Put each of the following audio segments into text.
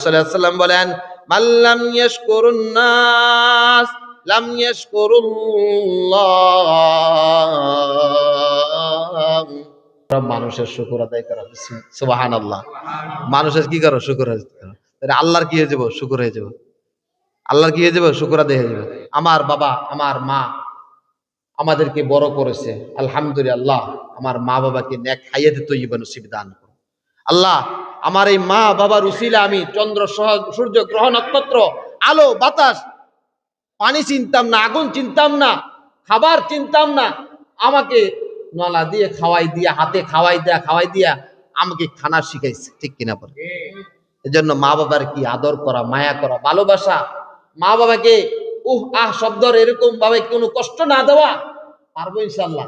সাল্লাল্লাহু আলাইহি ওয়াসাল্লাম বলেন, মাল্লাম ইয়াশকুরুন নাস লাম ইয়াশকুরুল্লাহ। মানুষের শুকর আদায় করা, সুবহানাল্লাহ। মানুষের কি করো? শুকর আদায় করো। তাহলে আল্লাহর কি হয়ে যাব? শুকর হয়ে যাব। আল্লাহর কি হয়ে যাব? শুকর আদায় হয়ে যাবে। আমার বাবা, আমার মা আমাদেরকে বড় করেছে, আলহামদুলিল্লাহ। আমার মা বাবাকে নেক হায়াতে তৈয়্যিবা নসিব দান করো আল্লাহ। আমার এই মা বাবার উসিলা আমি চন্দ্র, সূর্য, গ্রহ, নক্ষত্র, আলো, বাতাস, পানি চিনতাম না, আগুন চিনতাম না, খাবার চিনতাম না, আমাকে নলা দিয়ে খাওয়াই দিয়া, হাতে খাওয়াই দিয়া আমাকে খানা শিখাইছে, ঠিক কিনা বলে? এজন্য মা বাবার কি আদর করা, মায়া করা, ভালোবাসা, মা বাবাকে উহ আহ শব্দর এরকম ভাবে কোনো কষ্ট না দেওয়া, পারবো ইনশাল্লাহ।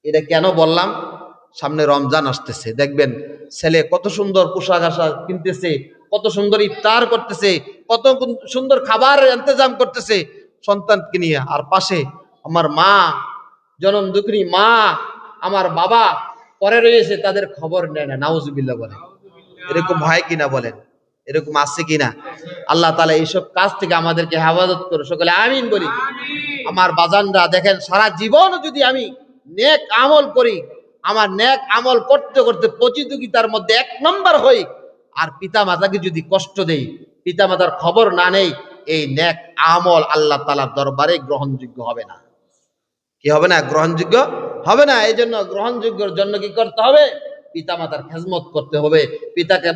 এটা কেন বললাম? সামনে রমজান আসতেছে, দেখবেন ছেলে কত সুন্দর পোশাক আশাক কিনতেছে, কত সুন্দর ইফতার করতেছে, কত সুন্দর খাবার ইন্তজাম করতেছে সন্তানকে নিয়ে, আর পাশে আমার মা, জনম দুঃখিনী মা, আমার বাবা পরে রয়েছে, তাদের খবর নেয় না। নাউজুবিল্লাহ বলে। এরকম হয় কিনা বলেন? এরকম আছে কিনা? আল্লাহ তাআলা এইসব কাজ থেকে আমাদেরকে হেফাজত করে, সকলে আমিন বলি। আমার বাজানরা দেখেন, সারা জীবন যদি আমি নেক আমল করি, আমার নেক আমল করতে করতে প্রতিযোগিতার মধ্যে 1 নম্বর হই, আর পিতা মাতাকে যদি কষ্ট দেই, পিতা মাতার খবর না নেই, এই নেক আমল আল্লাহ তাআলার দরবারে গ্রহণযোগ্য হবে না। কি হবে না? গ্রহণযোগ্য হবে না। এই জন্য গ্রহণযোগ্যের জন্য কি করতে হবে? পিতা মাতার খেজমত করতে হবে,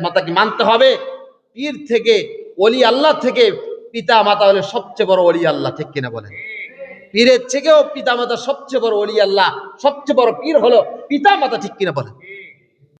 মাতাকে মানতে হবে। পীর থেকে, ওলি আল্লাহ থেকে পিতা মাতা হলে সবচেয়ে বড় ওলি আল্লাহ, ঠিক কিনা বলেন? পীরের থেকেও পিতা মাতা সবচেয়ে বড় ওলি আল্লাহ, সবচেয়ে বড় পীর হলো পিতা মাতা, ঠিক কিনা বলেন?